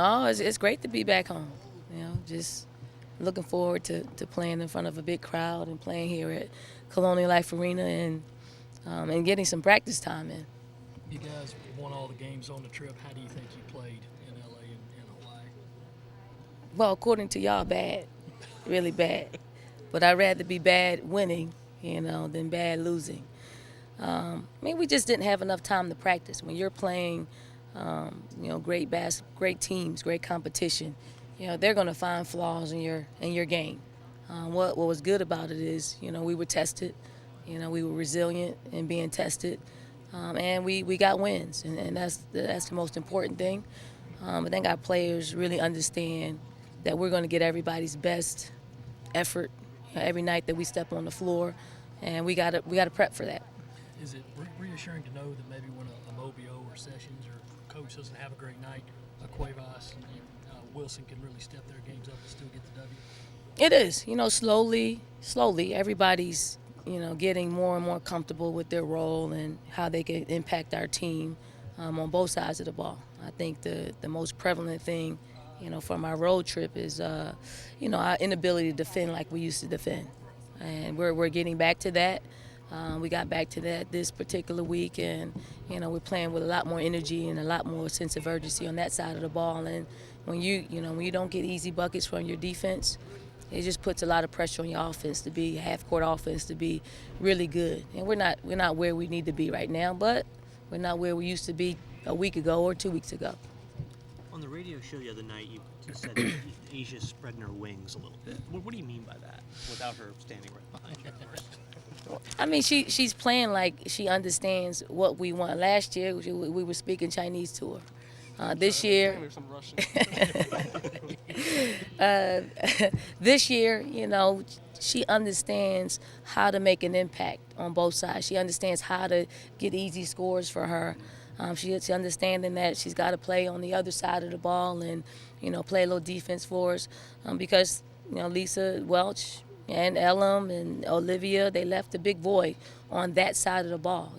Oh, it's great to be back home. Just looking forward to playing in front of a big crowd and playing here at Colonial Life Arena and getting some practice time in. You guys won all the games on the trip. How do you think you played in LA and Hawaii? Well, according to y'all, bad, really bad. But I'd rather be bad winning, than bad losing. We just didn't have enough time to practice. When you're playing, great teams, great competition, they're going to find flaws in your game. What was good about it is, we were tested, we were resilient in being tested, and we got wins, and that's the most important thing. I think our players really understand that we're going to get everybody's best effort every night that we step on the floor, and we got to prep for that. Is it reassuring to know that maybe when a Mobio or Sessions or coach doesn't have a great night, a Cuevas and Wilson can really step their games up and still get the W? It is, slowly, everybody's, getting more and more comfortable with their role and how they can impact our team on both sides of the ball. I think the most prevalent thing, from our road trip is, our inability to defend like we used to defend. And we're getting back to that. We got back to that this particular week, and we're playing with a lot more energy and a lot more sense of urgency on that side of the ball. And when you don't get easy buckets from your defense, it just puts a lot of pressure on your offense to be half-court offense to be really good. And we're not where we need to be right now, but we're not where we used to be a week ago or 2 weeks ago. On the radio show the other night, you said that Asia's spreading her wings a little bit. What do you mean by that, without her standing right behind you, of course? She's playing like she understands what we want. Last year, we were speaking Chinese to her. This year, this year, she understands how to make an impact on both sides. She understands how to get easy scores for her. She's understanding that she's got to play on the other side of the ball and, play a little defense for us because, Lisa Welch and Elam and Olivia, they left a big void on that side of the ball,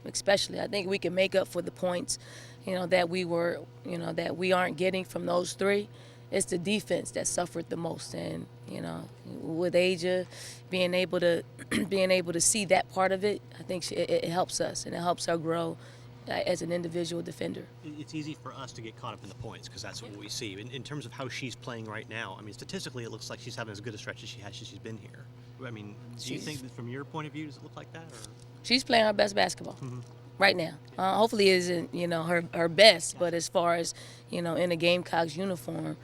especially. I think we can make up for the points, that we aren't getting from those three. It's the defense that suffered the most, and with Asia being able to see that part of it, I think it helps us and it helps her grow as an individual defender. It's easy for us to get caught up in the points because that's what we see. In terms of how she's playing right now, statistically, it looks like she's having as good a stretch as she has since she's been here. Do you think that from your point of view, does it look like that? Or? She's playing her best basketball. Right now. Hopefully it isn't, her best, but as far as, in a Gamecocks uniform,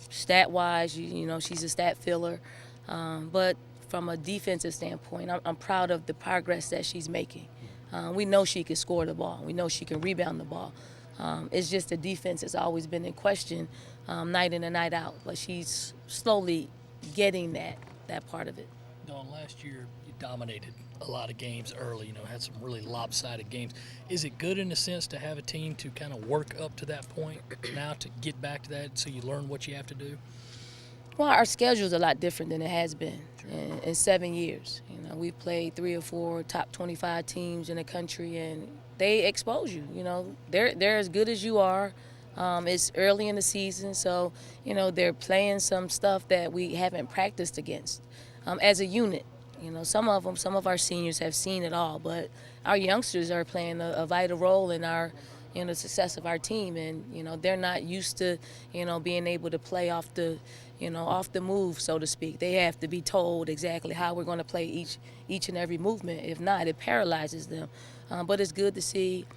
stat-wise, she's a stat filler. But from a defensive standpoint, I'm proud of the progress that she's making. We know she can score the ball. We know she can rebound the ball. It's just the defense has always been in question night in and night out, but she's slowly getting that part of it. Dawn, last year you dominated a lot of games early, had some really lopsided games. Is it good in a sense to have a team to kind of work up to that point now to get back to that so you learn what you have to do? Well, our schedule is a lot different than it has been in 7 years. We've played 3 or 4 top 25 teams in the country, and they expose you. They're as good as you are. It's early in the season, so they're playing some stuff that we haven't practiced against as a unit. Some of our seniors have seen it all, but our youngsters are playing a vital role in our the success of our team, and they're not used to being able to play off the move, so to speak. They have to be told exactly how we're going to play each and every movement. If not, it paralyzes them. But it's good to see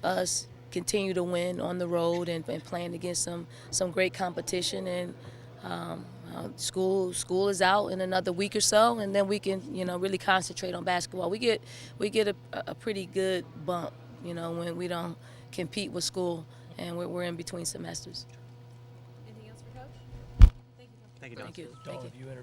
us continue to win on the road and playing against some great competition. And school is out in another week or so, and then we can really concentrate on basketball. We get a pretty good bump when we don't compete with school and we're in between semesters. Anything else for Coach? Thank you. Thank you, Dawn. Thank you. Dawn, Thank you. have you interviewed